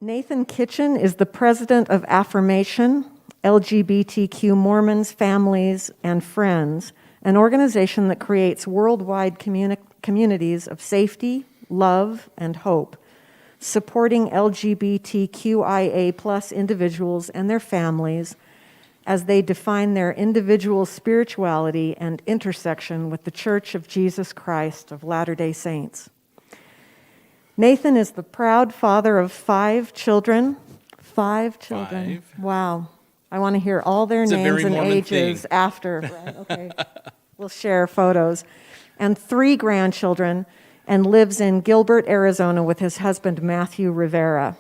Nathan Kitchen is the president of Affirmation, LGBTQ Mormons, Families, and Friends, an organization that creates worldwide communities of safety, love, and hope, supporting LGBTQIA+ individuals and their families as they define their individual spirituality and intersection with the Church of Jesus Christ of Latter-day Saints. Nathan is the proud father of 5 children. 5 children. 5. Wow. I want to hear all their names and ages after. Right? Okay. We'll share photos. And 3 grandchildren, and lives in Gilbert, Arizona with his husband, Matthew Rivera.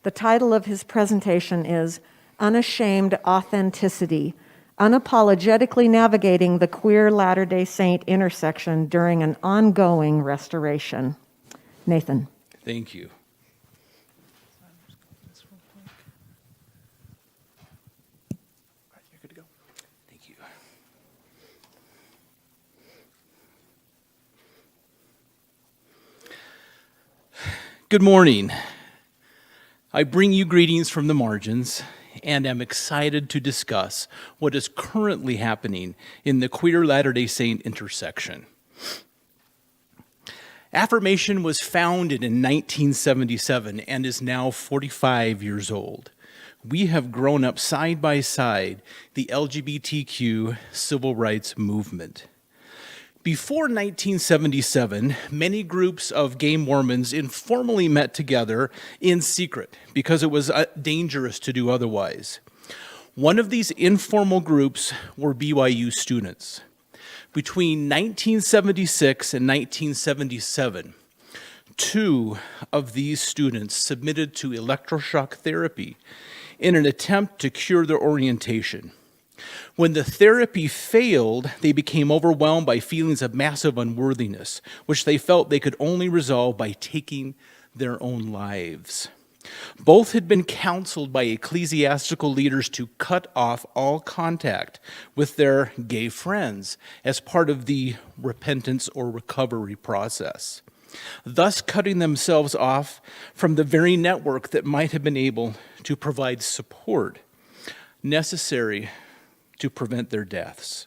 The title of his presentation is Unashamed Authenticity, Unapologetically Navigating the Queer Latter-day Saint Intersection During an Ongoing Restoration. Nathan. Thank you. You're good to go. Thank you. Good morning. I bring you greetings from the margins and am excited to discuss what is currently happening in the queer Latter-day Saint intersection. Affirmation was founded in 1977 and is now 45 years old. We have grown up side by side the LGBTQ civil rights movement. Before 1977, many groups of gay Mormons informally met together in secret because it was dangerous to do otherwise. One of these informal groups were BYU students. Between 1976 and 1977, 2 of these students submitted to electroshock therapy in an attempt to cure their orientation. When the therapy failed, they became overwhelmed by feelings of massive unworthiness, which they felt they could only resolve by taking their own lives. Both had been counseled by ecclesiastical leaders to cut off all contact with their gay friends as part of the repentance or recovery process, thus cutting themselves off from the very network that might have been able to provide support necessary to prevent their deaths.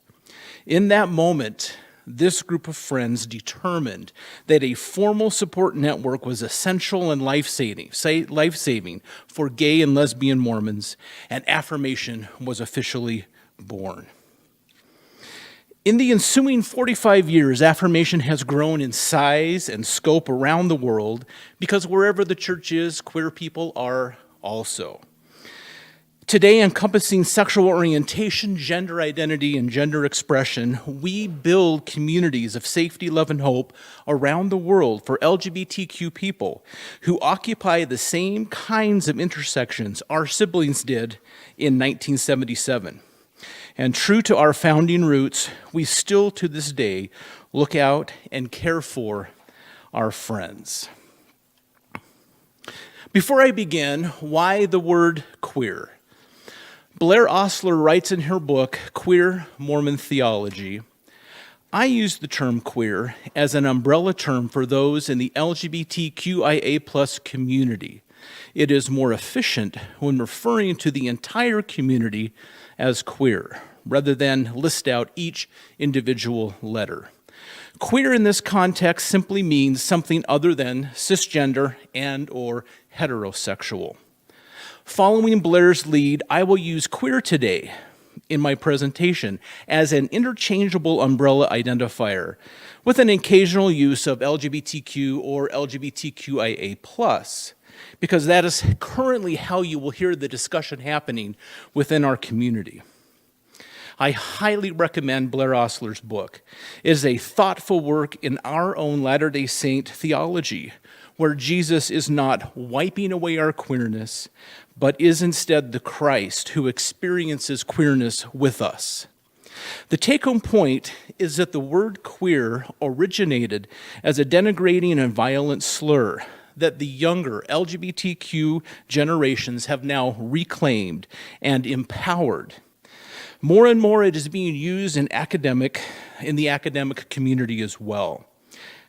In that moment, this group of friends determined that a formal support network was essential and life-saving for gay and lesbian Mormons, and Affirmation was officially born. In the ensuing 45 years, Affirmation has grown in size and scope around the world because wherever the church is, queer people are also. Today, encompassing sexual orientation, gender identity, and gender expression, we build communities of safety, love, and hope around the world for LGBTQ people who occupy the same kinds of intersections our siblings did in 1977. And true to our founding roots, we still to this day look out and care for our friends. Before I begin, why the word queer? Blair Ostler writes in her book, Queer Mormon Theology, I use the term queer as an umbrella term for those in the LGBTQIA+ community. It is more efficient when referring to the entire community as queer, rather than list out each individual letter. Queer in this context simply means something other than cisgender and or heterosexual. Following Blair's lead, I will use queer today in my presentation as an interchangeable umbrella identifier with an occasional use of LGBTQ or LGBTQIA+, because that is currently how you will hear the discussion happening within our community. I highly recommend Blair Ostler's book. It is a thoughtful work in our own Latter-day Saint theology, where Jesus is not wiping away our queerness, but is instead the Christ who experiences queerness with us. The take-home point is that the word queer originated as a denigrating and violent slur that the younger LGBTQ generations have now reclaimed and empowered. More and more it is being used in the academic community as well.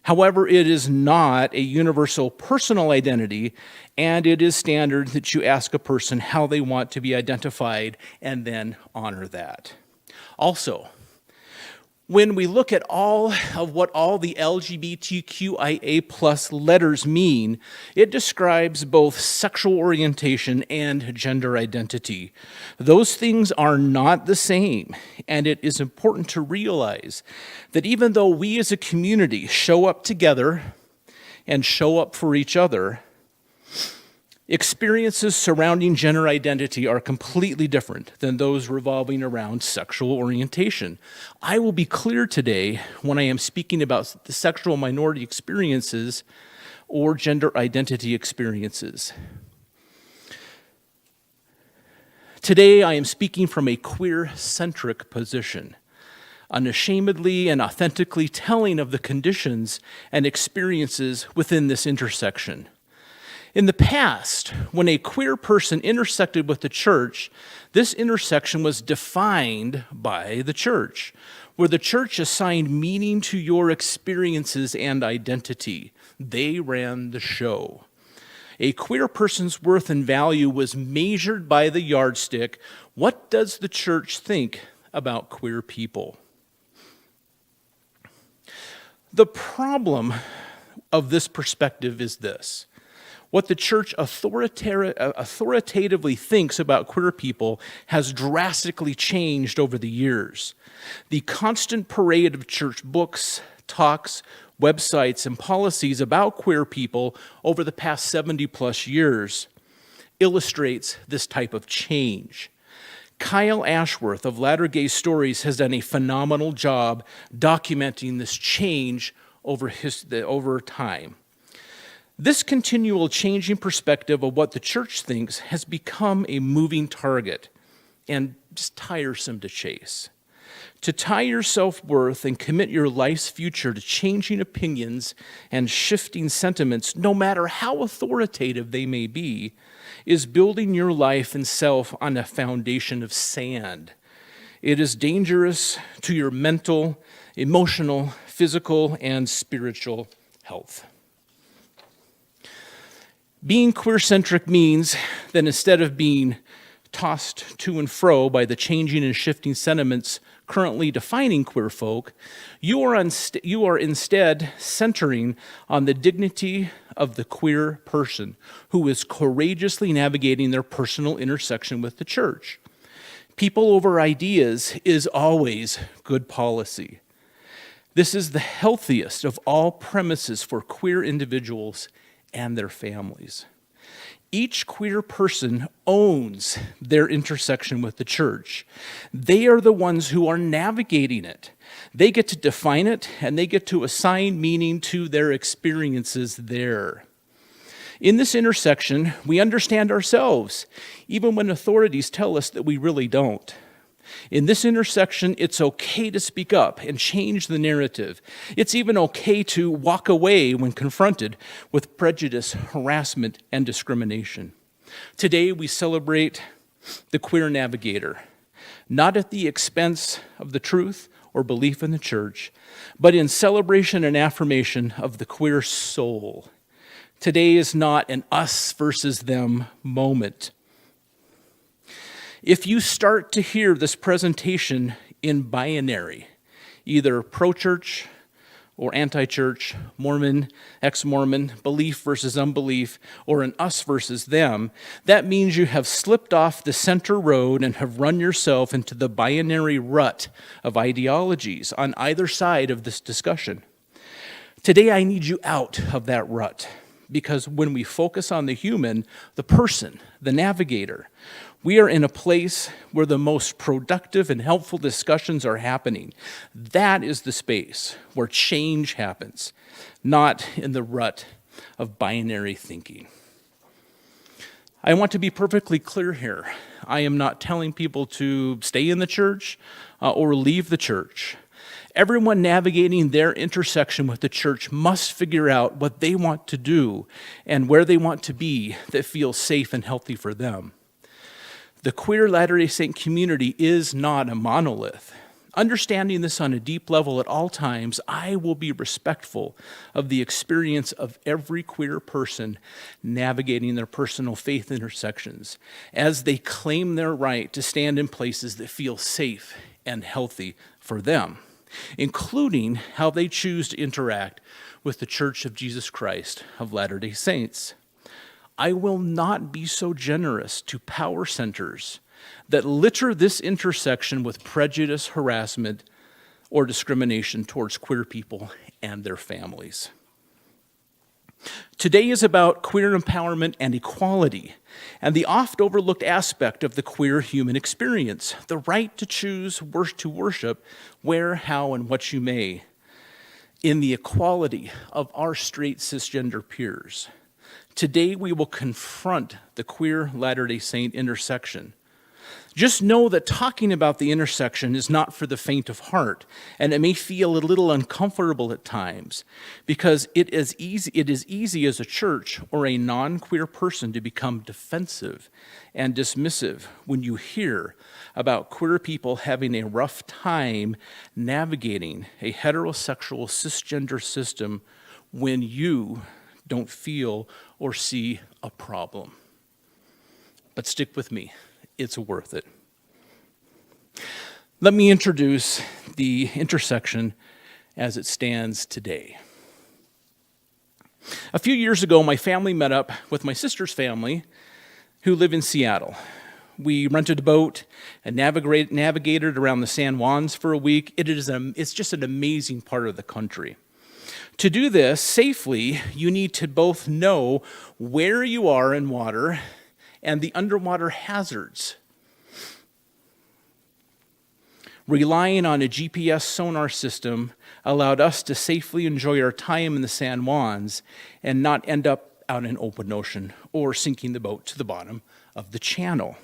However, it is not a universal personal identity, and it is standard that you ask a person how they want to be identified and then honor that. Also, when we look at all of what all the LGBTQIA plus letters mean, it describes both sexual orientation and gender identity. Those things are not the same, and it is important to realize that even though we as a community show up together and show up for each other, experiences surrounding gender identity are completely different than those revolving around sexual orientation. I will be clear today when I am speaking about the sexual minority experiences or gender identity experiences. Today, I am speaking from a queer-centric position, unashamedly and authentically telling of the conditions and experiences within this intersection. In the past, when a queer person intersected with the church, this intersection was defined by the church, where the church assigned meaning to your experiences and identity. They ran the show. A queer person's worth and value was measured by the yardstick. What does the church think about queer people? The problem of this perspective is this. What the church authoritatively thinks about queer people has drastically changed over the years. The constant parade of church books, talks, websites, and policies about queer people over the past 70 plus years illustrates this type of change. Kyle Ashworth of Latter Gay Stories has done a phenomenal job documenting this change over time. This continual changing perspective of what the church thinks has become a moving target and just tiresome to chase. To tie your self-worth and commit your life's future to changing opinions and shifting sentiments, no matter how authoritative they may be, is building your life and self on a foundation of sand. It is dangerous to your mental, emotional, physical, and spiritual health. Being queer-centric means that instead of being tossed to and fro by the changing and shifting sentiments currently defining queer folk, you are instead centering on the dignity of the queer person who is courageously navigating their personal intersection with the church. People over ideas is always good policy. This is the healthiest of all premises for queer individuals and their families. Each queer person owns their intersection with the church. They are the ones who are navigating it. They get to define it, and they get to assign meaning to their experiences there. In this intersection, we understand ourselves, even when authorities tell us that we really don't. In this intersection, it's okay to speak up and change the narrative. It's even okay to walk away when confronted with prejudice, harassment, and discrimination. Today, we celebrate the queer navigator, not at the expense of the truth or belief in the church, but in celebration and affirmation of the queer soul. Today is not an us versus them moment. If you start to hear this presentation in binary, either pro-church or anti-church, Mormon, ex-Mormon, belief versus unbelief, or an us versus them, that means you have slipped off the center road and have run yourself into the binary rut of ideologies on either side of this discussion. Today, I need you out of that rut, because when we focus on the human, the person, the navigator, we are in a place where the most productive and helpful discussions are happening. That is the space where change happens, not in the rut of binary thinking. I want to be perfectly clear here. I am not telling people to stay in the church or leave the church. Everyone navigating their intersection with the church must figure out what they want to do and where they want to be that feels safe and healthy for them. The queer Latter-day Saint community is not a monolith. Understanding this on a deep level at all times, I will be respectful of the experience of every queer person navigating their personal faith intersections as they claim their right to stand in places that feel safe and healthy for them, including how they choose to interact with the Church of Jesus Christ of Latter-day Saints. I will not be so generous to power centers that litter this intersection with prejudice, harassment, or discrimination towards queer people and their families. Today is about queer empowerment and equality, and the oft overlooked aspect of the queer human experience, the right to choose to worship where, how, and what you may, in the equality of our straight cisgender peers. Today we will confront the queer Latter-day Saint intersection. Just know that talking about the intersection is not for the faint of heart, and it may feel a little uncomfortable at times, because it is easy as a church or a non-queer person to become defensive and dismissive when you hear about queer people having a rough time navigating a heterosexual cisgender system when you don't feel or see a problem. But stick with me. It's worth it. Let me introduce the intersection as it stands today. A few years ago, my family met up with my sister's family who live in Seattle. We rented a boat and navigated around the San Juans for a week. It's just an amazing part of the country. To do this safely, you need to both know where you are in water and the underwater hazards. Relying on a GPS sonar system allowed us to safely enjoy our time in the San Juans and not end up out in open ocean or sinking the boat to the bottom of the channel.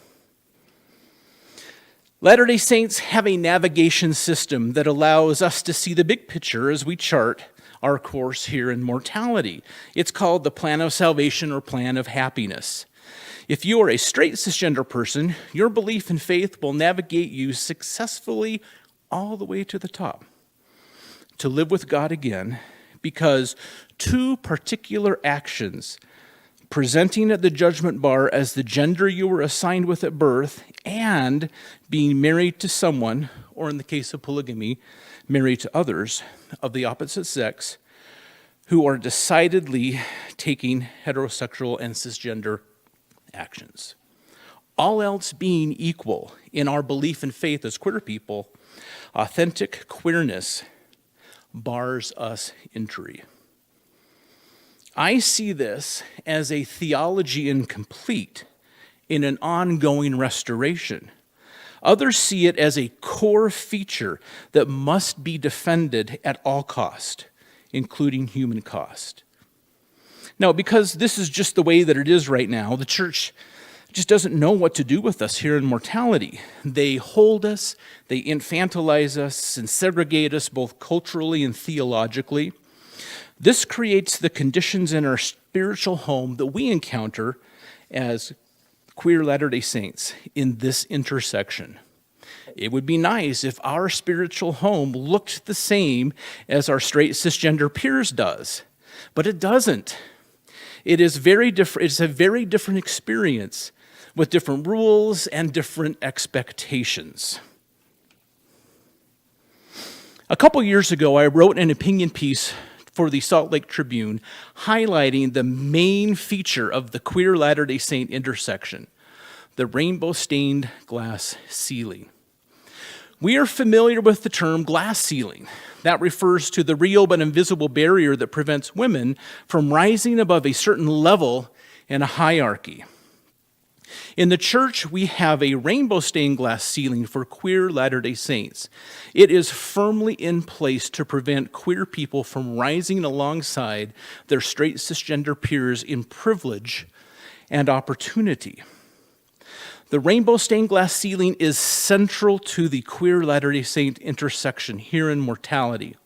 Latter-day Saints have a navigation system that allows us to see the big picture as we chart our course here in mortality. It's called the Plan of Salvation or Plan of Happiness. If you are a straight cisgender person, your belief in faith will navigate you successfully all the way to the top, to live with God again, because two particular actions, presenting at the judgment bar as the gender you were assigned with at birth and being married to someone, or in the case of polygamy, married to others of the opposite sex, who are decidedly taking heterosexual and cisgender actions. All else being equal in our belief and faith as queer people, authentic queerness bars us entry. I see this as a theology incomplete in an ongoing restoration. Others see it as a core feature that must be defended at all cost, including human cost. Now, because this is just the way that it is right now, the church just doesn't know what to do with us here in mortality. They hold us, they infantilize us, and segregate us both culturally and theologically. This creates the conditions in our spiritual home that we encounter as queer Latter-day Saints in this intersection. It would be nice if our spiritual home looked the same as our straight cisgender peers does, but it doesn't. It is very different. It's a very different experience with different rules and different expectations. A couple years ago, I wrote an opinion piece for the Salt Lake Tribune highlighting the main feature of the queer Latter-day Saint intersection, the rainbow-stained glass ceiling. We are familiar with the term glass ceiling. That refers to the real but invisible barrier that prevents women from rising above a certain level in a hierarchy. In the church, we have a rainbow-stained glass ceiling for queer Latter-day Saints. It is firmly in place to prevent queer people from rising alongside their straight cisgender peers in privilege and opportunity. The rainbow-stained glass ceiling is central to the queer Latter-day Saint intersection here in mortality.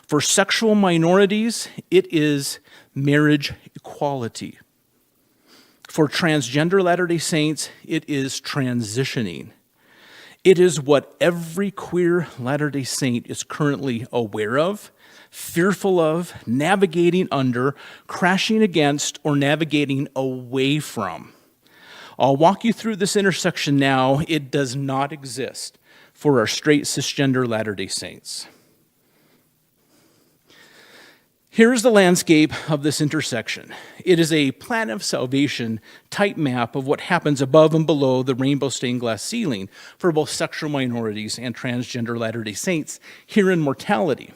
For sexual minorities, it is marriage equality. For transgender Latter-day Saints, it is transitioning. It is what every queer Latter-day Saint is currently aware of, fearful of, navigating under, crashing against, or navigating away from. I'll walk you through this intersection now. It does not exist for our straight cisgender Latter-day Saints. Here's the landscape of this intersection. It is a plan of salvation type map of what happens above and below the rainbow stained glass ceiling for both sexual minorities and transgender Latter-day Saints here in mortality.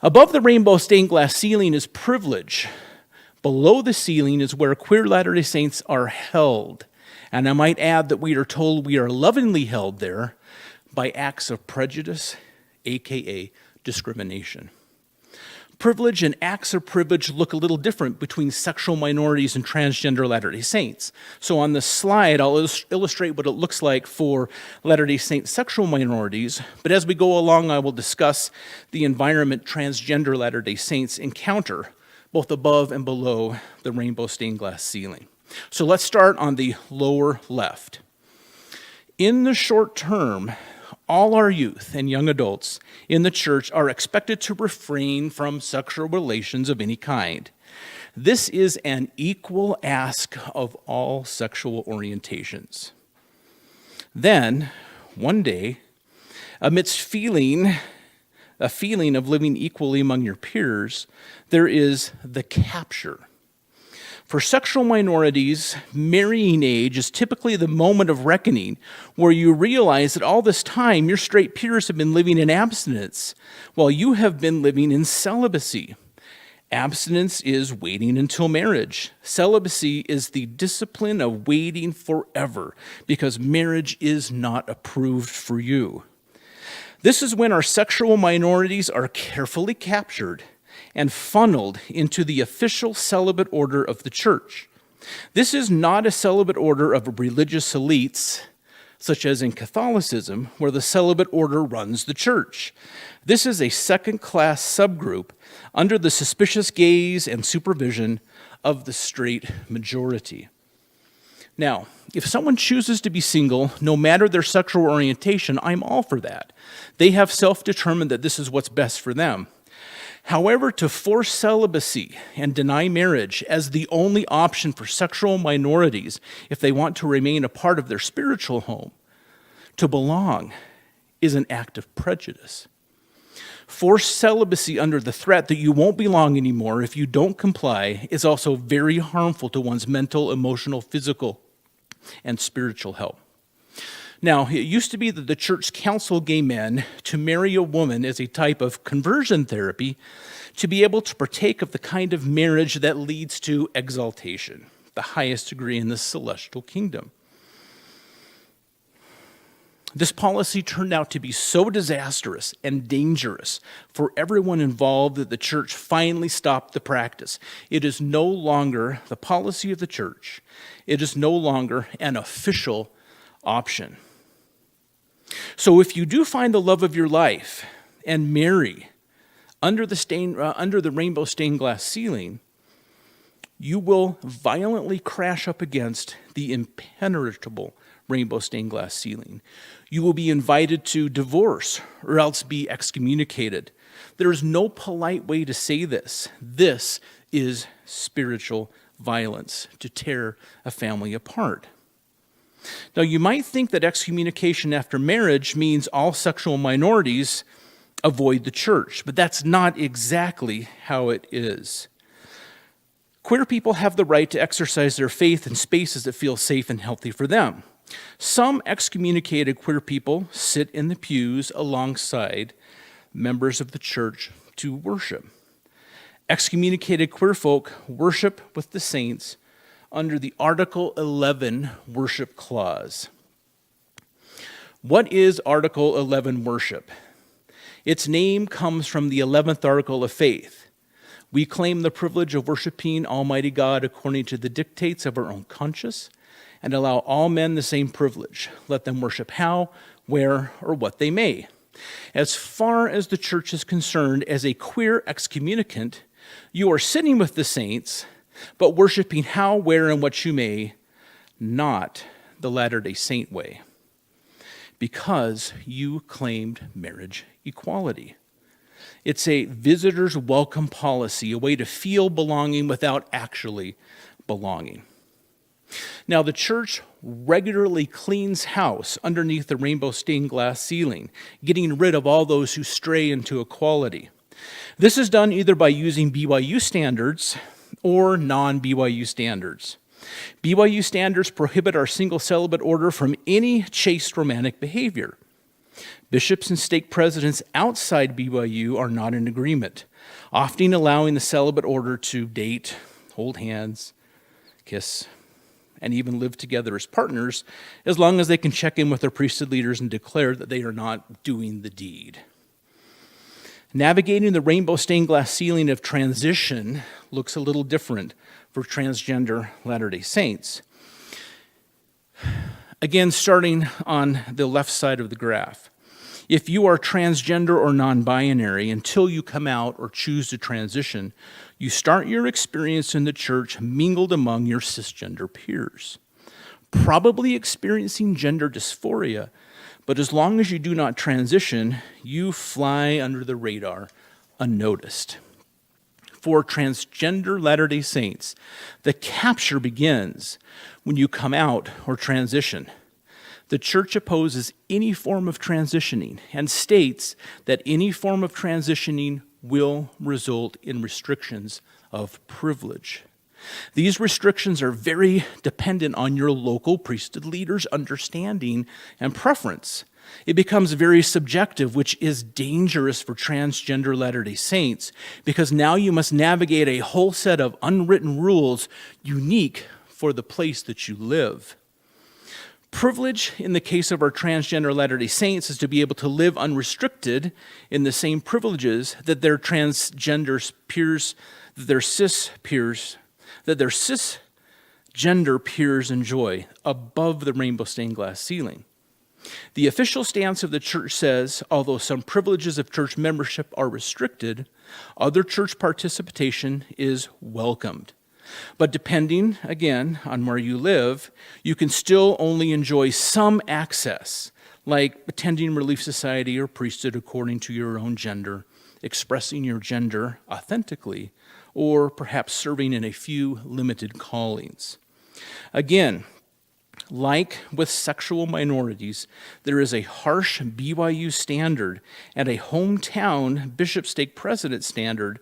Above the rainbow stained glass ceiling is privilege. Below the ceiling is where queer Latter-day Saints are held. And I might add that we are told we are lovingly held there by acts of prejudice, aka discrimination. Privilege and acts of privilege look a little different between sexual minorities and transgender Latter-day Saints. So on this slide, I'll illustrate what it looks like for Latter-day Saint sexual minorities, but as we go along, I will discuss the environment transgender Latter-day Saints encounter, both above and below the rainbow stained glass ceiling. So let's start on the lower left. In the short term, all our youth and young adults in the church are expected to refrain from sexual relations of any kind. This is an equal ask of all sexual orientations. Then, one day, amidst a feeling of living equally among your peers, there is the capture. For sexual minorities, marrying age is typically the moment of reckoning where you realize that all this time your straight peers have been living in abstinence while you have been living in celibacy. Abstinence is waiting until marriage. Celibacy is the discipline of waiting forever because marriage is not approved for you. This is when our sexual minorities are carefully captured and funneled into the official celibate order of the church. This is not a celibate order of religious elites, such as in Catholicism, where the celibate order runs the church. This is a second-class subgroup under the suspicious gaze and supervision of the straight majority. Now, if someone chooses to be single, no matter their sexual orientation, I'm all for that. They have self-determined that this is what's best for them. However, to force celibacy and deny marriage as the only option for sexual minorities if they want to remain a part of their spiritual home, to belong, is an act of prejudice. Forced celibacy under the threat that you won't belong anymore if you don't comply is also very harmful to one's mental, emotional, physical, and spiritual health. Now, it used to be that the church counseled gay men to marry a woman as a type of conversion therapy to be able to partake of the kind of marriage that leads to exaltation, the highest degree in the celestial kingdom. This policy turned out to be so disastrous and dangerous for everyone involved that the church finally stopped the practice. It is no longer the policy of the church. It is no longer an official option. So if you do find the love of your life and marry under the rainbow stained glass ceiling, you will violently crash up against the impenetrable rainbow stained glass ceiling. You will be invited to divorce or else be excommunicated. There is no polite way to say this. This is spiritual violence, to tear a family apart. Now, you might think that excommunication after marriage means all sexual minorities avoid the church, but that's not exactly how it is. Queer people have the right to exercise their faith in spaces that feel safe and healthy for them. Some excommunicated queer people sit in the pews alongside members of the church to worship. Excommunicated queer folk worship with the saints under the Article 11 worship clause. What is Article 11 worship? Its name comes from the 11th article of faith. We claim the privilege of worshiping Almighty God according to the dictates of our own conscience and allow all men the same privilege. Let them worship how, where, or what they may. As far as the church is concerned, as a queer excommunicant, you are sitting with the saints, but worshiping how, where, and what you may, not the Latter-day Saint way. because you claimed marriage equality. It's a visitor's welcome policy, a way to feel belonging without actually belonging. Now, the church regularly cleans house underneath the rainbow stained glass ceiling, getting rid of all those who stray into equality. This is done either by using BYU standards or non-BYU standards. BYU standards prohibit our single celibate order from any chaste romantic behavior. Bishops and stake presidents outside BYU are not in agreement, often allowing the celibate order to date, hold hands, kiss, and even live together as partners, as long as they can check in with their priesthood leaders and declare that they are not doing the deed. Navigating the rainbow stained glass ceiling of transition looks a little different for transgender Latter-day Saints. Again, starting on the left side of the graph. If you are transgender or non-binary, until you come out or choose to transition, you start your experience in the church mingled among your cisgender peers, probably experiencing gender dysphoria, but as long as you do not transition, you fly under the radar unnoticed. For transgender Latter-day Saints, the capture begins when you come out or transition. The church opposes any form of transitioning and states that any form of transitioning will result in restrictions of privilege. These restrictions are very dependent on your local priesthood leader's understanding and preference. It becomes very subjective, which is dangerous for transgender Latter-day Saints, because now you must navigate a whole set of unwritten rules unique for the place that you live. Privilege, in the case of our transgender Latter-day Saints, is to be able to live unrestricted in the same privileges that their transgender peers, that their cisgender peers enjoy above the rainbow stained glass ceiling. The official stance of the church says, although some privileges of church membership are restricted, other church participation is welcomed. But depending, again, on where you live, you can still only enjoy some access, like attending Relief Society or priesthood according to your own gender, expressing your gender authentically, or perhaps serving in a few limited callings. Again, like with sexual minorities, there is a harsh BYU standard and a hometown bishop stake president standard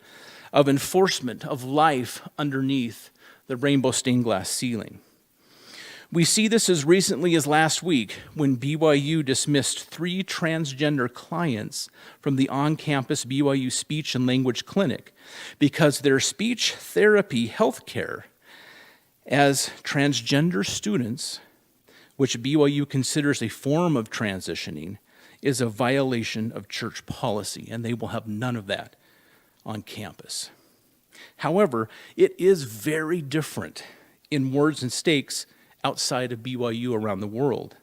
of enforcement of life underneath the rainbow stained glass ceiling. We see this as recently as last week when BYU dismissed 3 transgender clients from the on-campus BYU Speech and Language Clinic because their speech therapy health care as transgender students, which BYU considers a form of transitioning, is a violation of church policy, and they will have none of that on campus. However, it is very different in words and stakes outside of BYU around the world.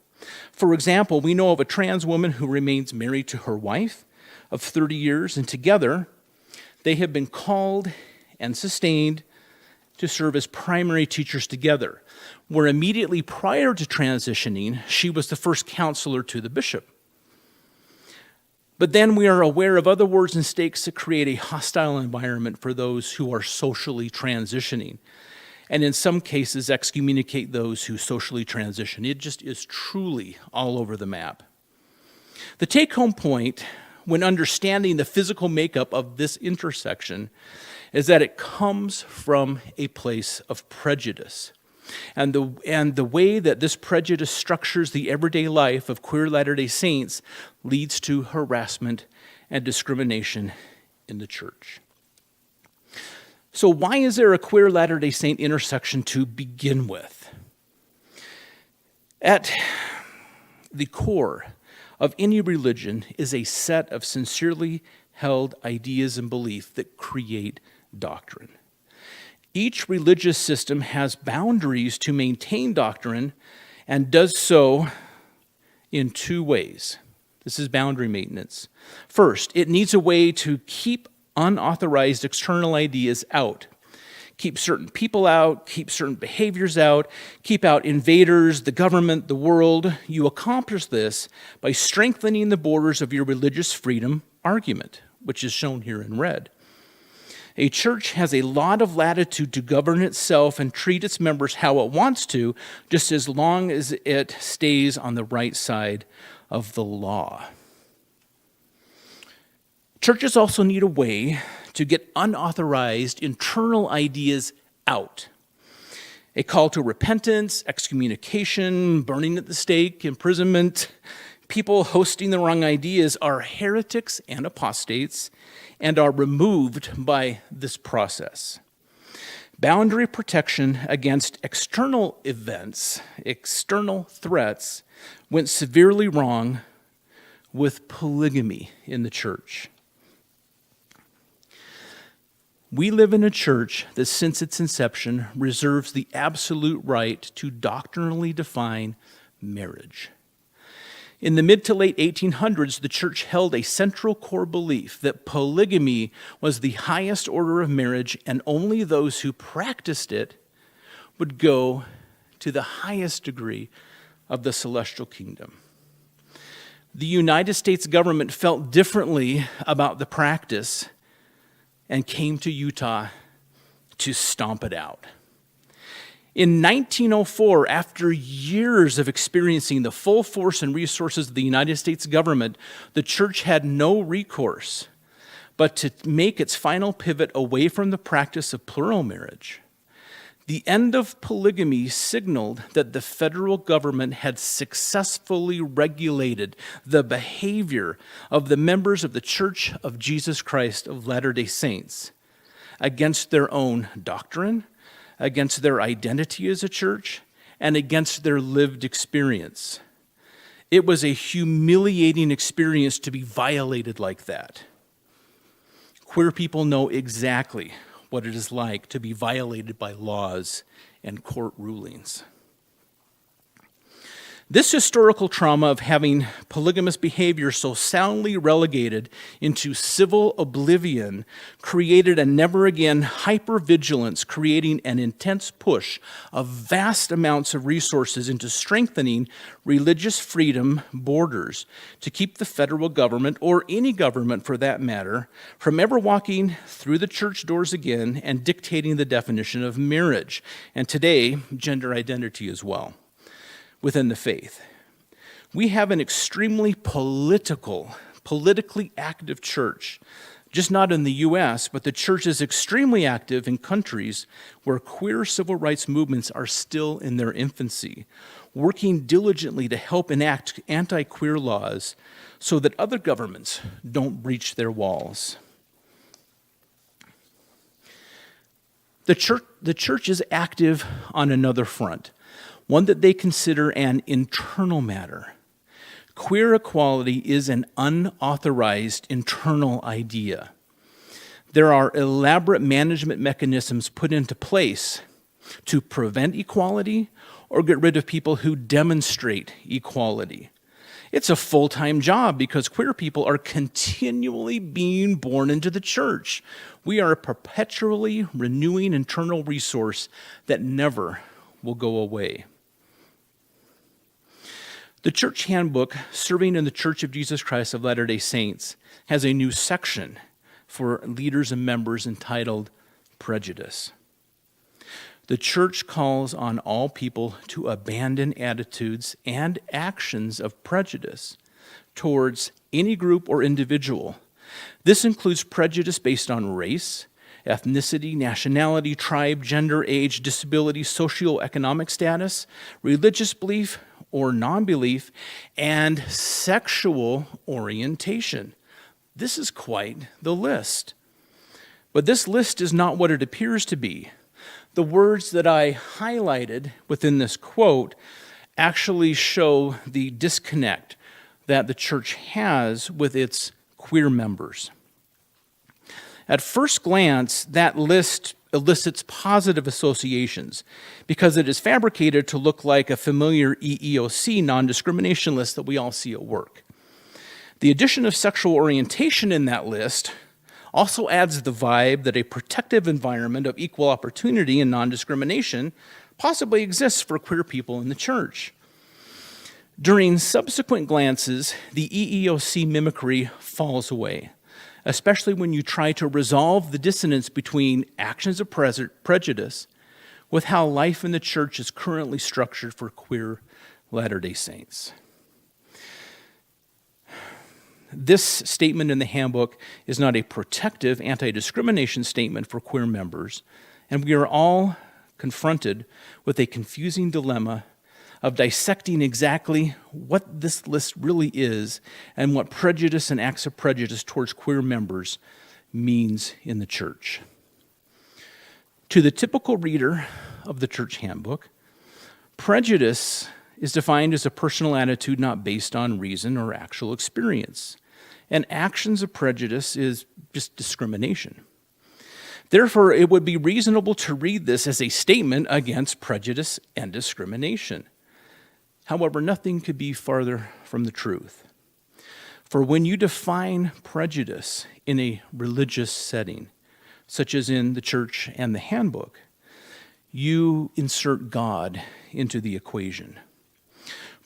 For example, we know of a trans woman who remains married to her wife of 30 years, and together they have been called and sustained to serve as primary teachers together, where immediately prior to transitioning, she was the first counselor to the bishop. But then we are aware of other words and stakes that create a hostile environment for those who are socially transitioning, and in some cases excommunicate those who socially transition. It just is truly all over the map. The take-home point when understanding the physical makeup of this intersection is that it comes from a place of prejudice. And the way that this prejudice structures the everyday life of queer Latter-day Saints leads to harassment and discrimination in the church. So why is there a queer Latter-day Saint intersection to begin with? At the core of any religion is a set of sincerely held ideas and beliefs that create doctrine. Each religious system has boundaries to maintain doctrine and does so in 2 ways. This is boundary maintenance. First, it needs a way to keep unauthorized external ideas out, keep certain people out, keep certain behaviors out, keep out invaders, the government, the world. You accomplish this by strengthening the borders of your religious freedom argument, which is shown here in red. A church has a lot of latitude to govern itself and treat its members how it wants to, just as long as it stays on the right side of the law. Churches also need a way to get unauthorized internal ideas out. A call to repentance, excommunication, burning at the stake, imprisonment. People hosting the wrong ideas are heretics and apostates and are removed by this process. Boundary protection against external events, external threats, went severely wrong with polygamy in the church. We live in a church that since its inception reserves the absolute right to doctrinally define marriage. In the mid to late 1800s, the church held a central core belief that polygamy was the highest order of marriage, and only those who practiced it would go to the highest degree of the celestial kingdom. The United States government felt differently about the practice and came to Utah to stomp it out. In 1904, after years of experiencing the full force and resources of the United States government, the church had no recourse but to make its final pivot away from the practice of plural marriage. The end of polygamy signaled that the federal government had successfully regulated the behavior of the members of the Church of Jesus Christ of Latter-day Saints against their own doctrine, against their identity as a church, and against their lived experience. It was a humiliating experience to be violated like that. Queer people know exactly what it is like to be violated by laws and court rulings. This historical trauma of having polygamous behavior so soundly relegated into civil oblivion created a never-again hypervigilance, creating an intense push of vast amounts of resources into strengthening religious freedom borders to keep the federal government, or any government for that matter, from ever walking through the church doors again and dictating the definition of marriage, and today, gender identity as well, within the faith. We have an extremely politically active church, just not in the U.S., but the church is extremely active in countries where queer civil rights movements are still in their infancy, working diligently to help enact anti-queer laws so that other governments don't breach their walls. The church is active on another front, one that they consider an internal matter. Queer equality is an unauthorized internal idea. There are elaborate management mechanisms put into place to prevent equality or get rid of people who demonstrate equality. It's a full-time job because queer people are continually being born into the church. We are a perpetually renewing internal resource that never will go away. The church handbook, Serving in the Church of Jesus Christ of Latter-day Saints, has a new section for leaders and members entitled Prejudice. The church calls on all people to abandon attitudes and actions of prejudice towards any group or individual. This includes prejudice based on race, ethnicity, nationality, tribe, gender, age, disability, socioeconomic status, religious belief or non-belief, and sexual orientation. This is quite the list. But this list is not what it appears to be. The words that I highlighted within this quote actually show the disconnect that the church has with its queer members. At first glance, that list elicits positive associations because it is fabricated to look like a familiar EEOC non-discrimination list that we all see at work. The addition of sexual orientation in that list also adds the vibe that a protective environment of equal opportunity and non-discrimination possibly exists for queer people in the church. During subsequent glances, the EEOC mimicry falls away, especially when you try to resolve the dissonance between actions of prejudice with how life in the church is currently structured for queer Latter-day Saints. This statement in the handbook is not a protective anti-discrimination statement for queer members, and we are all confronted with a confusing dilemma of dissecting exactly what this list really is and what prejudice and acts of prejudice towards queer members means in the church. To the typical reader of the church handbook, prejudice is defined as a personal attitude not based on reason or actual experience, and actions of prejudice is just discrimination. Therefore, it would be reasonable to read this as a statement against prejudice and discrimination. However, nothing could be farther from the truth. For when you define prejudice in a religious setting, such as in the church and the handbook, you insert God into the equation.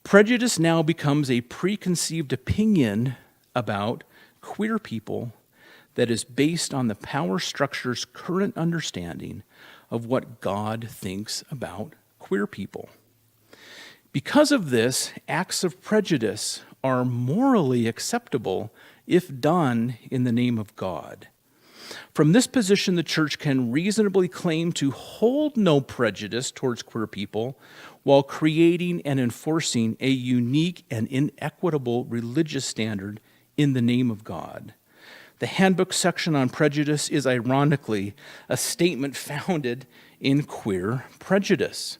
Prejudice now becomes a preconceived opinion about queer people that is based on the power structure's current understanding of what God thinks about queer people. Because of this, acts of prejudice are morally acceptable if done in the name of God. From this position, the church can reasonably claim to hold no prejudice towards queer people while creating and enforcing a unique and inequitable religious standard in the name of God. The handbook section on prejudice is ironically a statement founded in queer prejudice.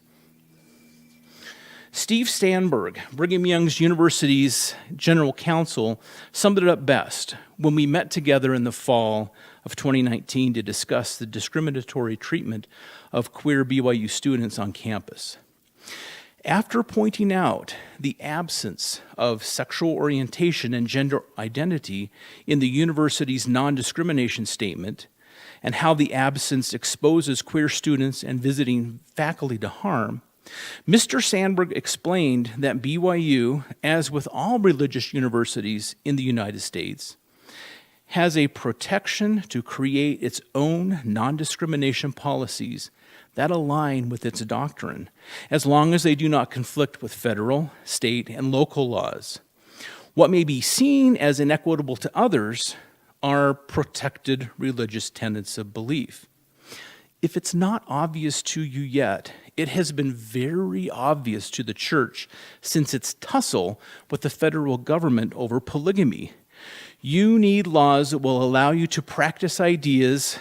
Steve Sandberg, Brigham Young University's general counsel, summed it up best when we met together in the fall of 2019 to discuss the discriminatory treatment of queer BYU students on campus. After pointing out the absence of sexual orientation and gender identity in the university's non-discrimination statement, and how the absence exposes queer students and visiting faculty to harm, Mr. Sandberg explained that BYU, as with all religious universities in the United States, has a protection to create its own non-discrimination policies that align with its doctrine, as long as they do not conflict with federal, state, and local laws. What may be seen as inequitable to others are protected religious tenets of belief. If it's not obvious to you yet, it has been very obvious to the church since its tussle with the federal government over polygamy. You need laws that will allow you to practice ideas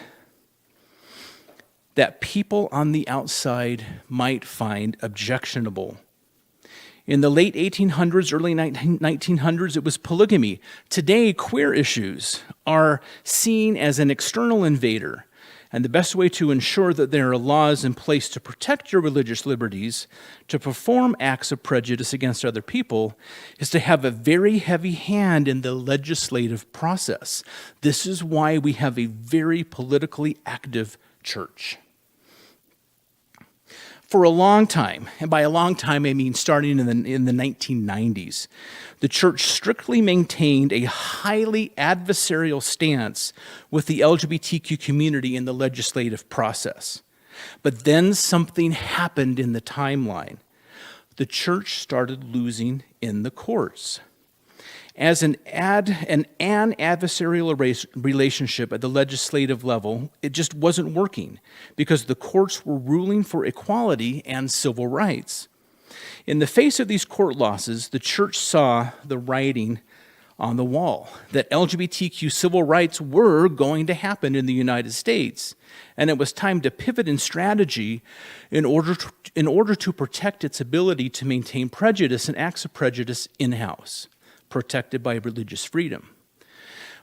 that people on the outside might find objectionable. In the late 1800s, early 1900s, it was polygamy. Today, queer issues are seen as an external invader. And the best way to ensure that there are laws in place to protect your religious liberties, to perform acts of prejudice against other people, is to have a very heavy hand in the legislative process. This is why we have a very politically active church. For a long time, and by a long time I mean starting in the 1990s, the church strictly maintained a highly adversarial stance with the LGBTQ community in the legislative process. But then something happened in the timeline. The church started losing in the courts. As an adversarial relationship at the legislative level, it just wasn't working because the courts were ruling for equality and civil rights. In the face of these court losses, the church saw the writing on the wall that LGBTQ civil rights were going to happen in the United States, and it was time to pivot in strategy in order to protect its ability to maintain prejudice and acts of prejudice in-house, protected by religious freedom.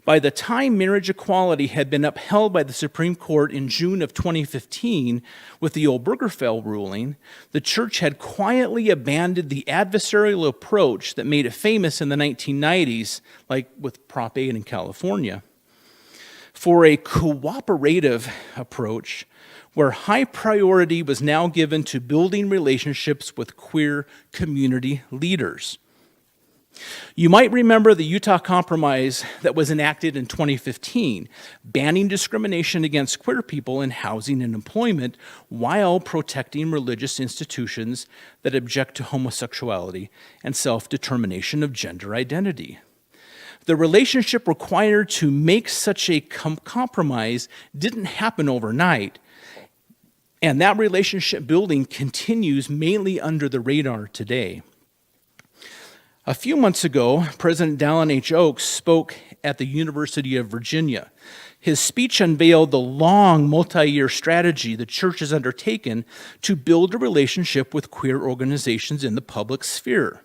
By the time marriage equality had been upheld by the Supreme Court in June of 2015 with the Obergefell ruling, the church had quietly abandoned the adversarial approach that made it famous in the 1990s, like with Prop 8 in California. for a cooperative approach where high priority was now given to building relationships with queer community leaders. You might remember the Utah Compromise that was enacted in 2015, banning discrimination against queer people in housing and employment while protecting religious institutions that object to homosexuality and self-determination of gender identity. The relationship required to make such a compromise didn't happen overnight, and that relationship building continues mainly under the radar today. A few months ago, President Dallin H. Oaks spoke at the University of Virginia. His speech unveiled the long multi-year strategy the church has undertaken to build a relationship with queer organizations in the public sphere.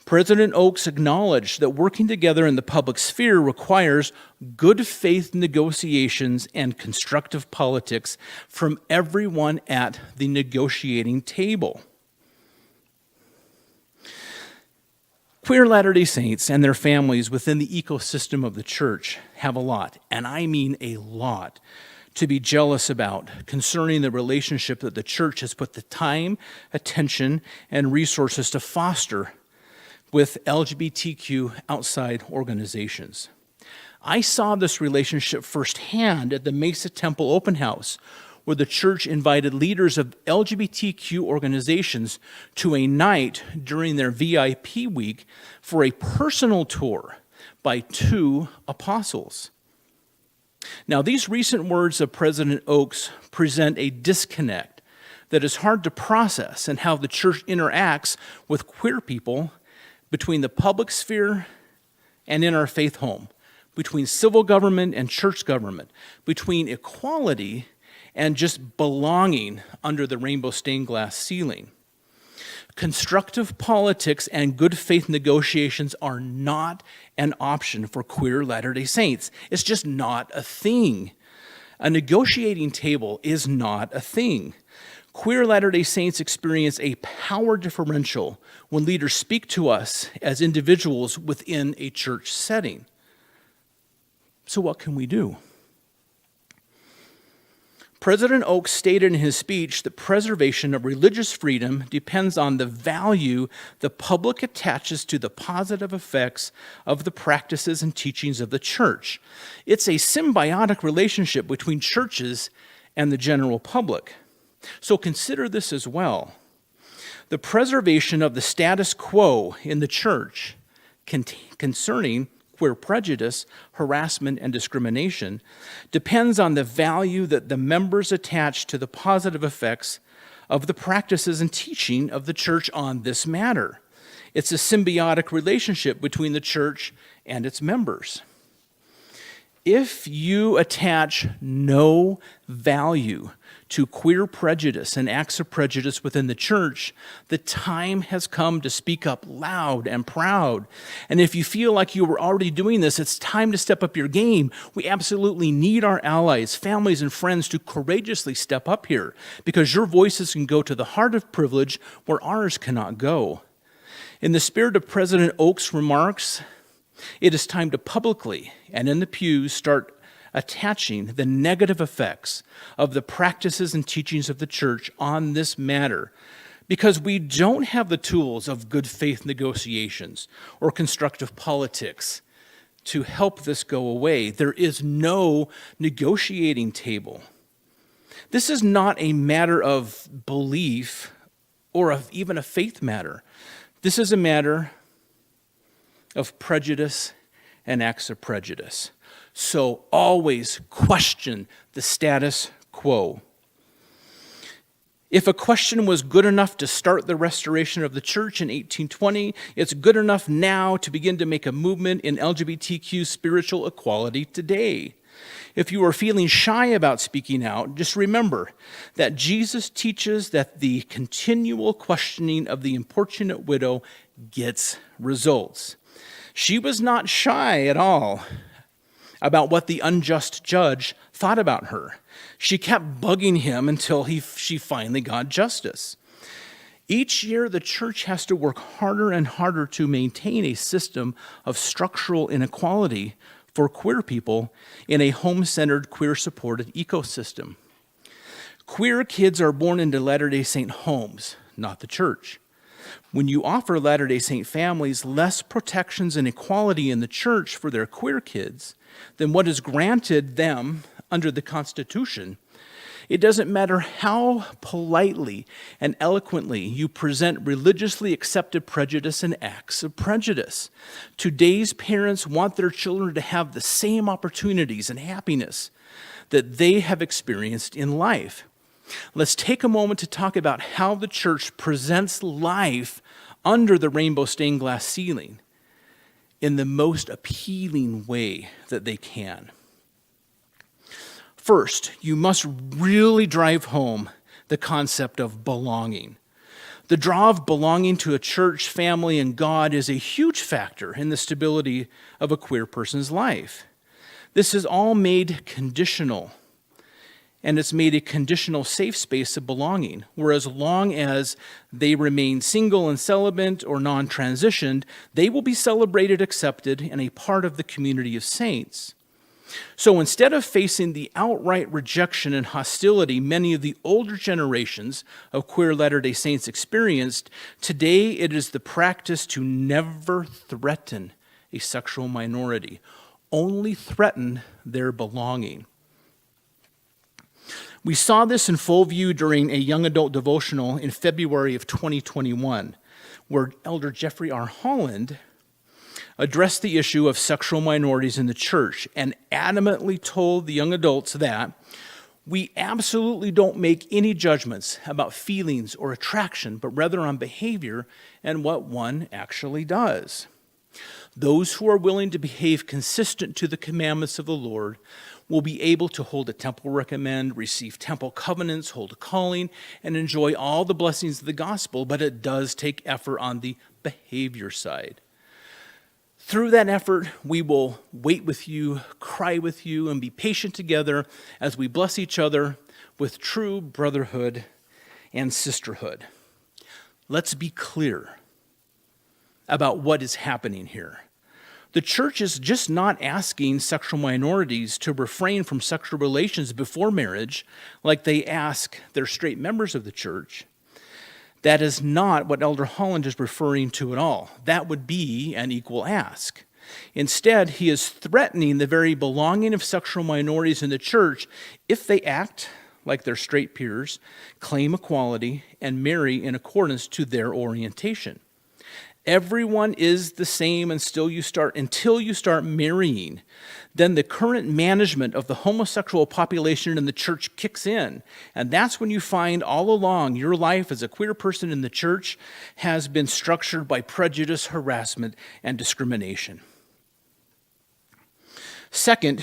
President Oaks acknowledged that working together in the public sphere requires good faith negotiations and constructive politics from everyone at the negotiating table. Queer Latter-day Saints and their families within the ecosystem of the church have a lot, and I mean a lot, to be jealous about concerning the relationship that the church has put the time, attention, and resources to foster with LGBTQ outside organizations. I saw this relationship firsthand at the Mesa Temple Open House, where the church invited leaders of LGBTQ organizations to a night during their VIP week for a personal tour by 2 apostles. Now, these recent words of President Oaks present a disconnect that is hard to process in how the church interacts with queer people between the public sphere and in our faith home, between civil government and church government, between equality and just belonging under the rainbow stained glass ceiling. Constructive politics and good faith negotiations are not an option for queer Latter-day Saints. It's just not a thing. A negotiating table is not a thing. Queer Latter-day Saints experience a power differential when leaders speak to us as individuals within a church setting. So what can we do? President Oaks stated in his speech that preservation of religious freedom depends on the value the public attaches to the positive effects of the practices and teachings of the church. It's a symbiotic relationship between churches and the general public. So consider this as well. The preservation of the status quo in the church concerning queer prejudice, harassment, and discrimination depends on the value that the members attach to the positive effects of the practices and teaching of the church on this matter. It's a symbiotic relationship between the church and its members. If you attach no value to queer prejudice and acts of prejudice within the church, the time has come to speak up loud and proud. And if you feel like you were already doing this, it's time to step up your game. We absolutely need our allies, families, and friends to courageously step up here, because your voices can go to the heart of privilege where ours cannot go. In the spirit of President Oaks' remarks, it is time to publicly and in the pews start attaching the negative effects of the practices and teachings of the church on this matter, because we don't have the tools of good faith negotiations or constructive politics to help this go away. There is no negotiating table. This is not a matter of belief or of even a faith matter. This is a matter of prejudice and acts of prejudice. So always question the status quo. If a question was good enough to start the restoration of the church in 1820, it's good enough now to begin to make a movement in LGBTQ spiritual equality today. If you are feeling shy about speaking out, just remember that Jesus teaches that the continual questioning of the importunate widow gets results. She was not shy at all about what the unjust judge thought about her. She kept bugging him until she finally got justice. Each year, the church has to work harder and harder to maintain a system of structural inequality for queer people in a home-centered, queer-supported ecosystem. Queer kids are born into Latter-day Saint homes, not the church. When you offer Latter-day Saint families less protections and equality in the church for their queer kids than what is granted them under the Constitution, it doesn't matter how politely and eloquently you present religiously accepted prejudice and acts of prejudice. Today's parents want their children to have the same opportunities and happiness that they have experienced in life. Let's take a moment to talk about how the church presents life under the rainbow stained glass ceiling in the most appealing way that they can. First, you must really drive home the concept of belonging. The draw of belonging to a church, family, and God is a huge factor in the stability of a queer person's life. This is all made conditional, and it's made a conditional safe space of belonging, where as long as they remain single and celibate or non-transitioned, they will be celebrated, accepted, and a part of the community of saints. So instead of facing the outright rejection and hostility many of the older generations of queer Latter-day Saints experienced, today it is the practice to never threaten a sexual minority, only threaten their belonging. We saw this in full view during a young adult devotional in February of 2021, where Elder Jeffrey R. Holland addressed the issue of sexual minorities in the church and adamantly told the young adults that we absolutely don't make any judgments about feelings or attraction, but rather on behavior and what one actually does. Those who are willing to behave consistent to the commandments of the Lord will be able to hold a temple recommend, receive temple covenants, hold a calling, and enjoy all the blessings of the gospel, but it does take effort on the behavior side. Through that effort, we will wait with you, cry with you, and be patient together as we bless each other with true brotherhood and sisterhood. Let's be clear about what is happening here. The church is just not asking sexual minorities to refrain from sexual relations before marriage like they ask their straight members of the church. That is not what Elder Holland is referring to at all. That would be an equal ask. Instead, he is threatening the very belonging of sexual minorities in the church if they act like their straight peers, claim equality, and marry in accordance to their orientation. Everyone is the same until you start marrying. Then the current management of the homosexual population in the church kicks in. And that's when you find all along your life as a queer person in the church has been structured by prejudice, harassment, and discrimination. Second,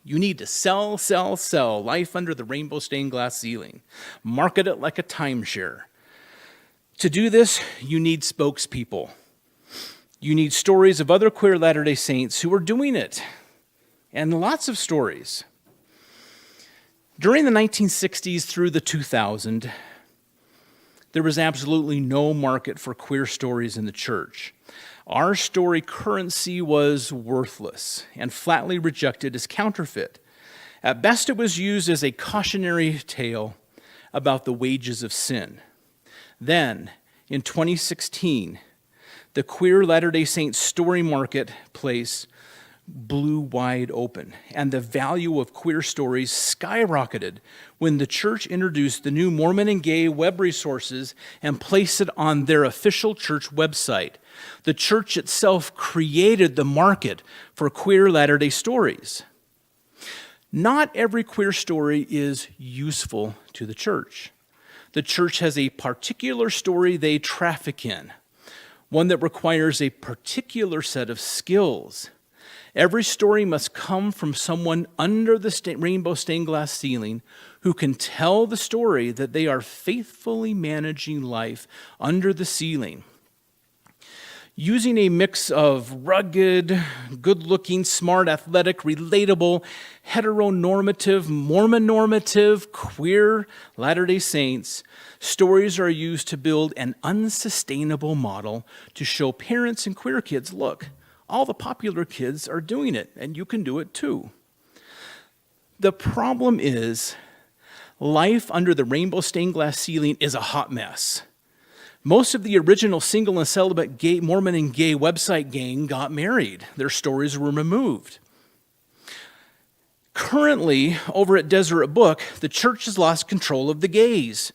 you need to sell life under the rainbow stained glass ceiling. Market it like a timeshare. To do this, you need spokespeople. You need stories of other queer Latter-day Saints who are doing it, and lots of stories. During the 1960s through the 2000s, there was absolutely no market for queer stories in the church. Our story currency was worthless and flatly rejected as counterfeit. At best, it was used as a cautionary tale about the wages of sin. Then, in 2016, the queer Latter-day Saint story marketplace blew wide open, and the value of queer stories skyrocketed when the church introduced the new Mormon and Gay web resources and placed it on their official church website. The church itself created the market for queer Latter-day stories. Not every queer story is useful to the church. The church has a particular story they traffic in, one that requires a particular set of skills. Every story must come from someone under the rainbow stained glass ceiling who can tell the story that they are faithfully managing life under the ceiling. Using a mix of rugged, good-looking, smart, athletic, relatable, heteronormative, Mormon-normative, queer Latter-day Saints, stories are used to build an unsustainable model to show parents and queer kids, look, All the popular kids are doing it, and you can do it too. The problem is, life under the rainbow stained glass ceiling is a hot mess. Most of the original single and celibate gay, Mormon and gay website gang got married. Their stories were removed. Currently, over at Deseret Book, the church has lost control of the gays.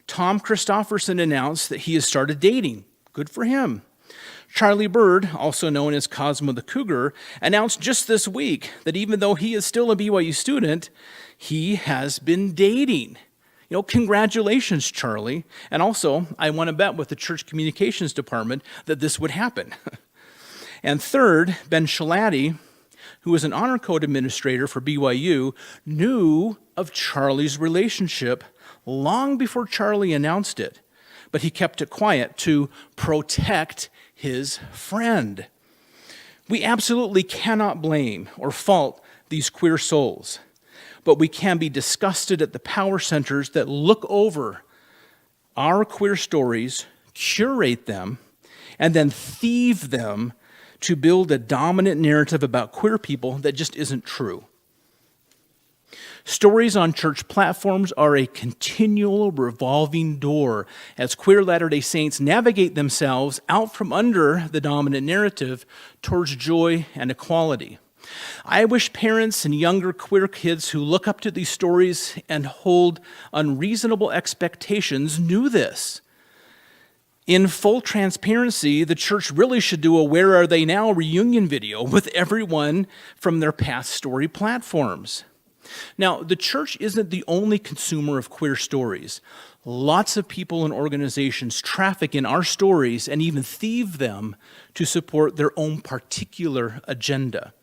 Tom Christofferson announced that he has started dating. Good for him. Charlie Bird, also known as Cosmo the Cougar, announced just this week that even though he is still a BYU student, he has been dating. Congratulations, Charlie. And also, I want to bet with the church communications department that this would happen. And third, Ben Shalati, who was an honor code administrator for BYU, knew of Charlie's relationship long before Charlie announced it. But he kept it quiet to protect his friend. We absolutely cannot blame or fault these queer souls, but we can be disgusted at the power centers that look over our queer stories, curate them, and then thieve them to build a dominant narrative about queer people that just isn't true. Stories on church platforms are a continual revolving door as queer Latter-day Saints navigate themselves out from under the dominant narrative towards joy and equality. I wish parents and younger queer kids who look up to these stories and hold unreasonable expectations knew this. In full transparency, the church really should do a Where Are They Now reunion video with everyone from their past story platforms. Now, the church isn't the only consumer of queer stories. Lots of people and organizations traffic in our stories and even thieve them to support their own particular agenda.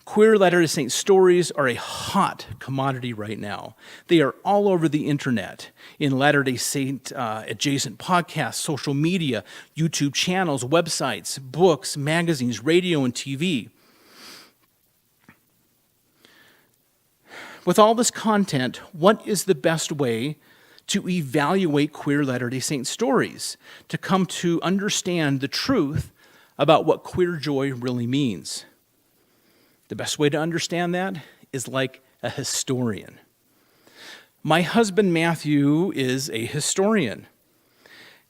Queer Latter-day Saint stories are a hot commodity right now. They are all over the internet, in Latter-day Saint adjacent podcasts, social media, YouTube channels, websites, books, magazines, radio, and TV. With all this content, what is the best way to evaluate queer Latter-day Saint stories, to come to understand the truth about what queer joy really means? The best way to understand that is like a historian. My husband Matthew is a historian.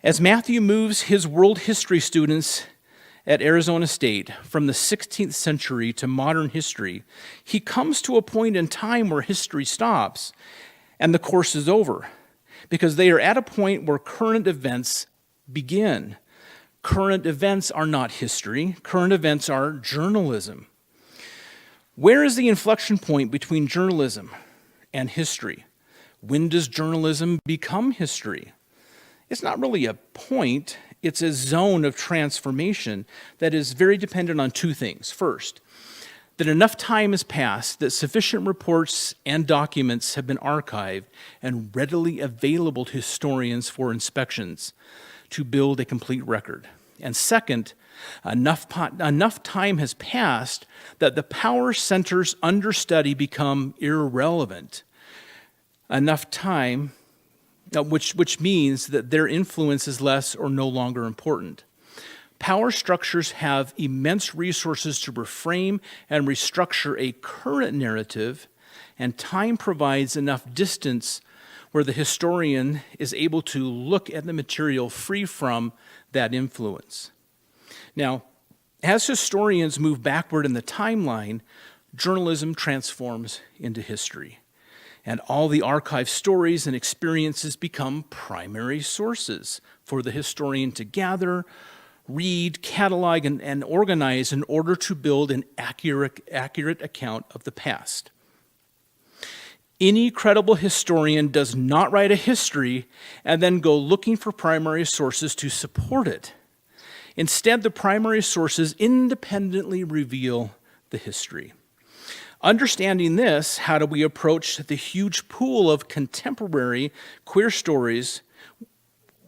As Matthew moves his world history students at Arizona State from the 16th century to modern history, he comes to a point in time where history stops and the course is over, because they are at a point where current events begin. Current events are not history. Current events are journalism. Where is the inflection point between journalism and history? When does journalism become history? It's not really a point. It's a zone of transformation that is very dependent on two things. First, that enough time has passed that sufficient reports and documents have been archived and readily available to historians for inspections to build a complete record. And second, enough time has passed that the power centers under study become irrelevant. Enough time, which means that their influence is less or no longer important. Power structures have immense resources to reframe and restructure a current narrative, and time provides enough distance where the historian is able to look at the material free from that influence. Now, as historians move backward in the timeline, journalism transforms into history. And all the archived stories and experiences become primary sources for the historian to gather, read, catalog, and organize in order to build an accurate account of the past. Any credible historian does not write a history and then go looking for primary sources to support it. Instead, the primary sources independently reveal the history. Understanding this, how do we approach the huge pool of contemporary queer stories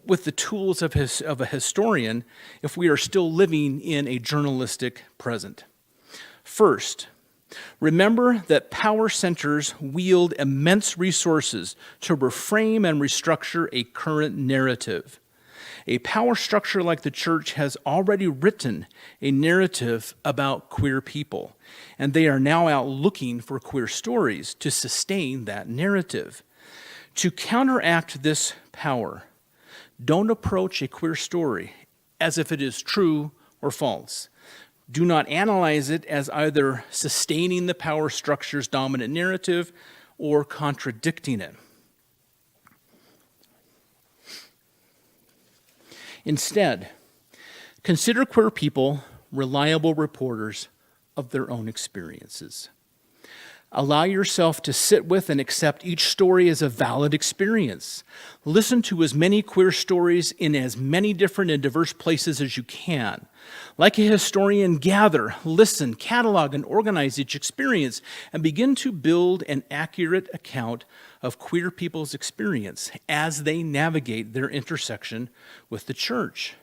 with the tools of a historian if we are still living in a journalistic present? First, remember that power centers wield immense resources to reframe and restructure a current narrative. A power structure like the church has already written a narrative about queer people, and they are now out looking for queer stories to sustain that narrative. To counteract this power, don't approach a queer story as if it is true or false. Do not analyze it as either sustaining the power structure's dominant narrative or contradicting it. Instead, consider queer people reliable reporters of their own experiences. Allow yourself to sit with and accept each story as a valid experience. Listen to as many queer stories in as many different and diverse places as you can. Like a historian, gather, listen, catalog, and organize each experience, and begin to build an accurate account of queer people's experience as they navigate their intersection with the church.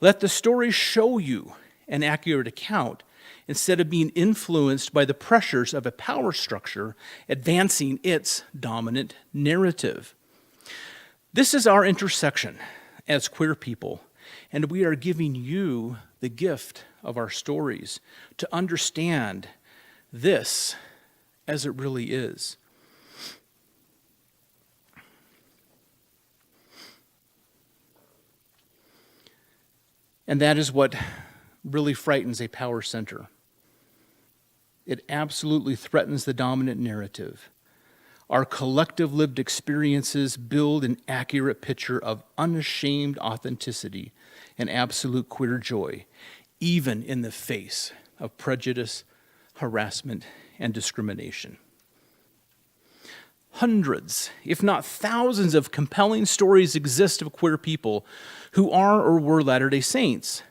Let the story show you an accurate account instead of being influenced by the pressures of a power structure advancing its dominant narrative. This is our intersection as queer people, and we are giving you the gift of our stories to understand this as it really is. And that is what really frightens a power center. It absolutely threatens the dominant narrative. Our collective lived experiences build an accurate picture of unashamed authenticity and absolute queer joy, even in the face of prejudice, harassment, and discrimination. Hundreds, if not thousands, of compelling stories exist of queer people who are or were Latter-day Saints.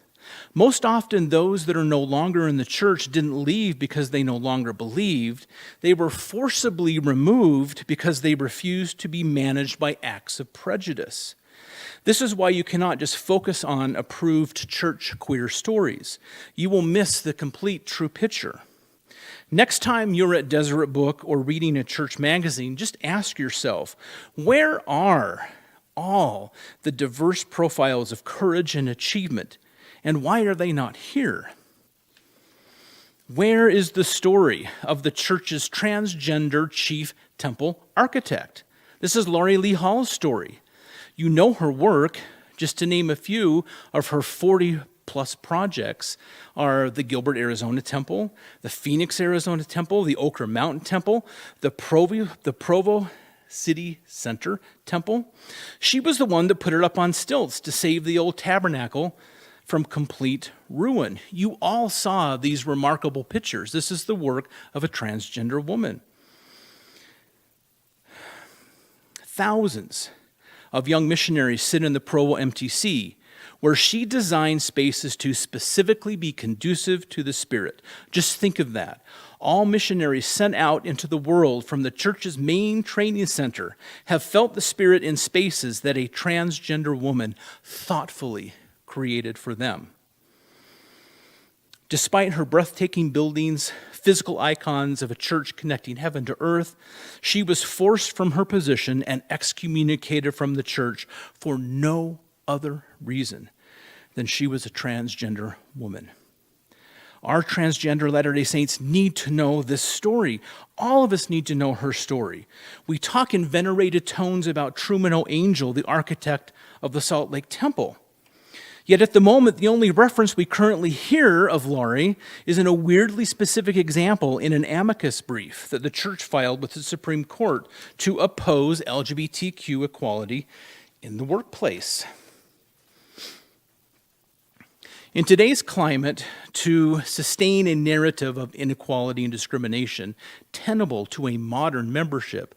Most often, those that are no longer in the church didn't leave because they no longer believed. They were forcibly removed because they refused to be managed by acts of prejudice. This is why you cannot just focus on approved church queer stories. You will miss the complete true picture. Next time you're at Deseret Book or reading a church magazine, just ask yourself, where are all the diverse profiles of courage and achievement? And why are they not here? Where is the story of the church's transgender chief temple architect? This is Laurie Lee Hall's story. You know her work. Just to name a few of her 40-plus projects are the Gilbert, Arizona Temple, the Phoenix, Arizona Temple, the Okra Mountain Temple, the Provo City Center Temple. She was the one that put it up on stilts to save the old tabernacle from complete ruin. You all saw these remarkable pictures. This is the work of a transgender woman. Thousands of young missionaries sit in the Provo MTC, where she designed spaces to specifically be conducive to the Spirit. Just think of that. All missionaries sent out into the world from the church's main training center have felt the Spirit in spaces that a transgender woman thoughtfully created for them. Despite her breathtaking buildings, physical icons of a church connecting heaven to earth, she was forced from her position and excommunicated from the church for no other reason than she was a transgender woman. Our transgender Latter-day Saints need to know this story. All of us need to know her story. We talk in venerated tones about Truman O. Angel, the architect of the Salt Lake Temple. Yet at the moment, the only reference we currently hear of Laurie is in a weirdly specific example in an amicus brief that the church filed with the Supreme Court to oppose LGBTQ equality in the workplace. In today's climate, to sustain a narrative of inequality and discrimination tenable to a modern membership,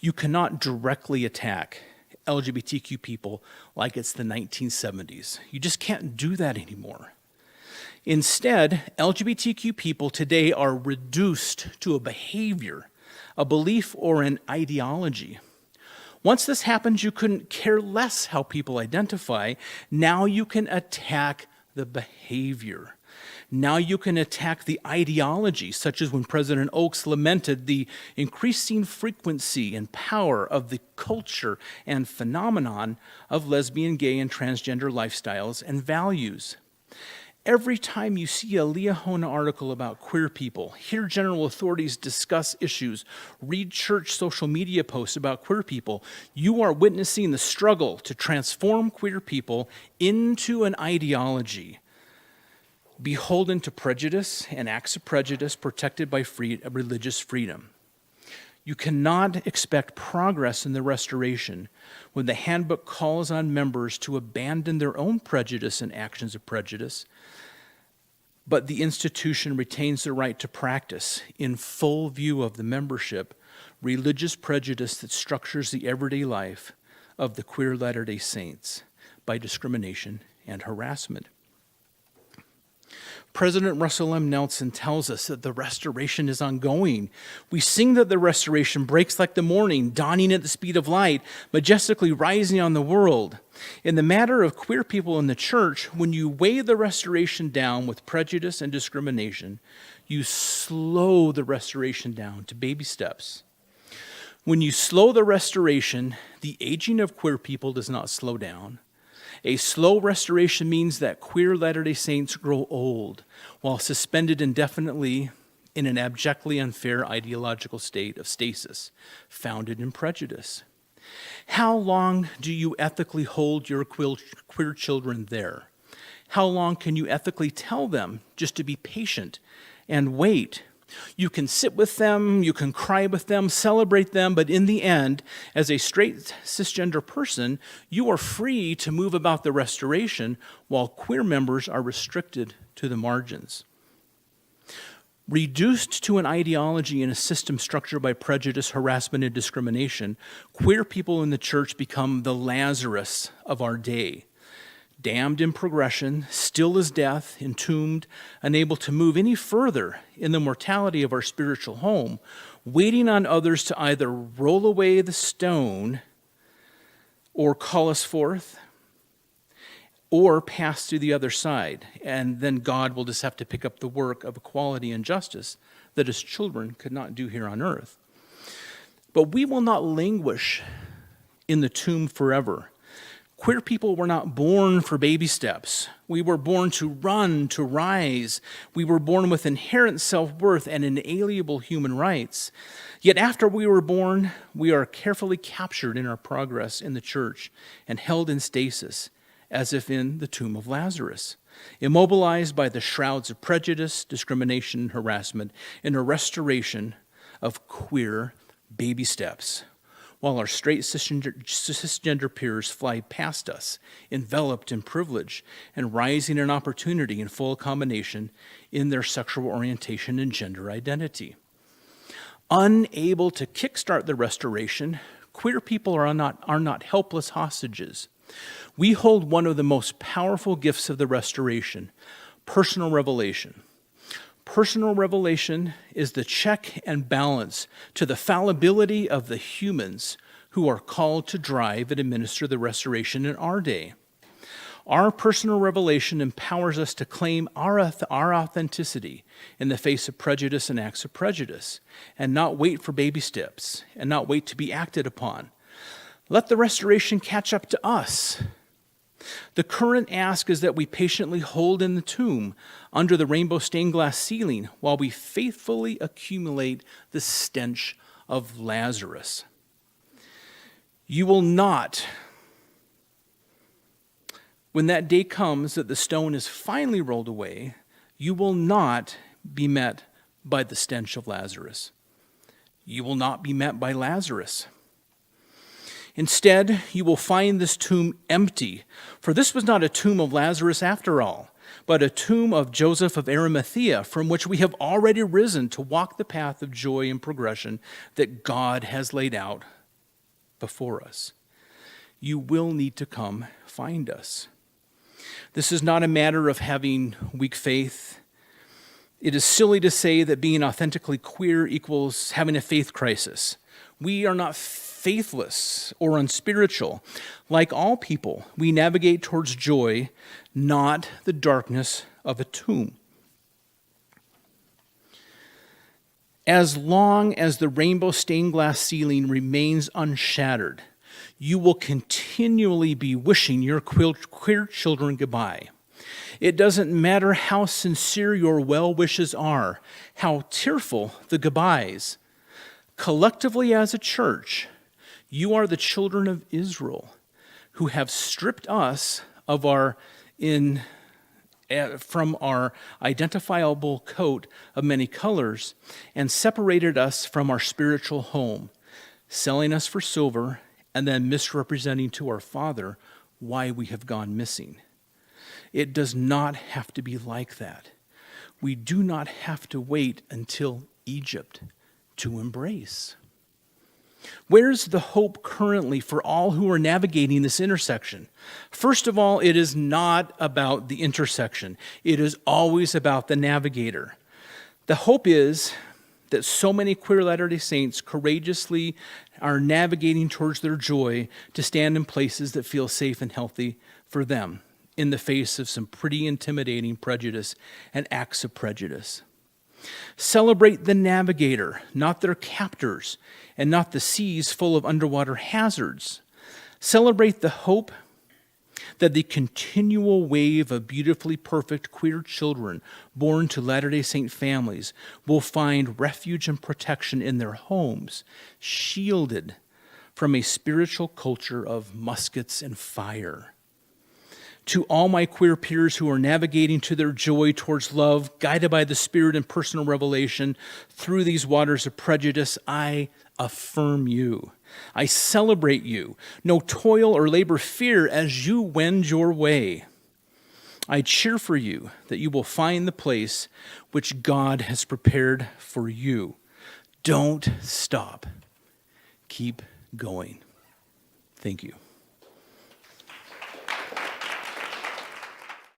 you cannot directly attack LGBTQ people like it's the 1970s. You just can't do that anymore. Instead, LGBTQ people today are reduced to a behavior, a belief, or an ideology. Once this happens, you couldn't care less how people identify. Now you can attack the behavior. Now you can attack the ideology, such as when President Oakes lamented the increasing frequency and power of the culture and phenomenon of lesbian, gay, and transgender lifestyles and values. Every time you see a Liahona article about queer people, hear general authorities discuss issues, read church social media posts about queer people, you are witnessing the struggle to transform queer people into an ideology beholden to prejudice and acts of prejudice protected by religious freedom. You cannot expect progress in the restoration when the handbook calls on members to abandon their own prejudice and actions of prejudice, but the institution retains the right to practice, in full view of the membership, religious prejudice that structures the everyday life of the queer Latter-day Saints by discrimination and harassment. President Russell M. Nelson tells us that the restoration is ongoing. We sing that the restoration breaks like the morning, dawning at the speed of light, majestically rising on the world. In the matter of queer people in the church, when you weigh the restoration down with prejudice and discrimination, you slow the restoration down to baby steps. When you slow the restoration, the aging of queer people does not slow down. A slow restoration means that queer Latter-day Saints grow old while suspended indefinitely in an abjectly unfair ideological state of stasis, founded in prejudice. How long do you ethically hold your queer children there? How long can you ethically tell them just to be patient and wait? You can sit with them, you can cry with them, celebrate them, but in the end, as a straight cisgender person, you are free to move about the restoration while queer members are restricted to the margins. Reduced to an ideology and a system structured by prejudice, harassment, and discrimination, queer people in the church become the Lazarus of our day. Damned in progression, still as death, entombed, unable to move any further in the mortality of our spiritual home, waiting on others to either roll away the stone or call us forth or pass to the other side. And then God will just have to pick up the work of equality and justice that his children could not do here on earth. But we will not languish in the tomb forever. Queer people were not born for baby steps. We were born to run, to rise. We were born with inherent self-worth and inalienable human rights. Yet after we were born, we are carefully captured in our progress in the church and held in stasis, as if in the tomb of Lazarus, immobilized by the shrouds of prejudice, discrimination, and harassment, in a restoration of queer baby steps, while our straight cisgender peers fly past us, enveloped in privilege and rising in opportunity and full combination in their sexual orientation and gender identity. Unable to kickstart the restoration, queer people are not helpless hostages. We hold one of the most powerful gifts of the restoration, personal revelation. Personal revelation is the check and balance to the fallibility of the humans who are called to drive and administer the restoration in our day. Our personal revelation empowers us to claim our authenticity in the face of prejudice and acts of prejudice, and not wait for baby steps, and not wait to be acted upon. Let the restoration catch up to us. The current ask is that we patiently hold in the tomb under the rainbow stained glass ceiling while we faithfully accumulate the stench of Lazarus. You will not, when that day comes that the stone is finally rolled away, you will not be met by the stench of Lazarus. You will not be met by Lazarus. Instead, you will find this tomb empty, for this was not a tomb of Lazarus after all, but a tomb of Joseph of Arimathea, from which we have already risen to walk the path of joy and progression that God has laid out before us. You will need to come find us. This is not a matter of having weak faith. It is silly to say that being authentically queer equals having a faith crisis. We are not faithless or unspiritual. Like all people, we navigate towards joy, not the darkness of a tomb. As long as the rainbow stained glass ceiling remains unshattered, you will continually be wishing your queer children goodbye. It doesn't matter how sincere your well wishes are, how tearful the goodbyes. Collectively as a church, you are the children of Israel who have stripped us of from our identifiable coat of many colors and separated us from our spiritual home, selling us for silver and then misrepresenting to our Father why we have gone missing. It does not have to be like that. We do not have to wait until Egypt to embrace. Where's the hope currently for all who are navigating this intersection? First of all, it is not about the intersection. It is always about the navigator. The hope is that so many queer Latter-day Saints courageously are navigating towards their joy to stand in places that feel safe and healthy for them in the face of some pretty intimidating prejudice and acts of prejudice. Celebrate the navigator, not their captors, and not the seas full of underwater hazards. Celebrate the hope that the continual wave of beautifully perfect queer children born to Latter-day Saint families will find refuge and protection in their homes, shielded from a spiritual culture of muskets and fire. To all my queer peers who are navigating to their joy towards love, guided by the Spirit and personal revelation through these waters of prejudice, I affirm you. I celebrate you. No toil or labor fear as you wend your way. I cheer for you that you will find the place which God has prepared for you. Don't stop. Keep going. Thank you.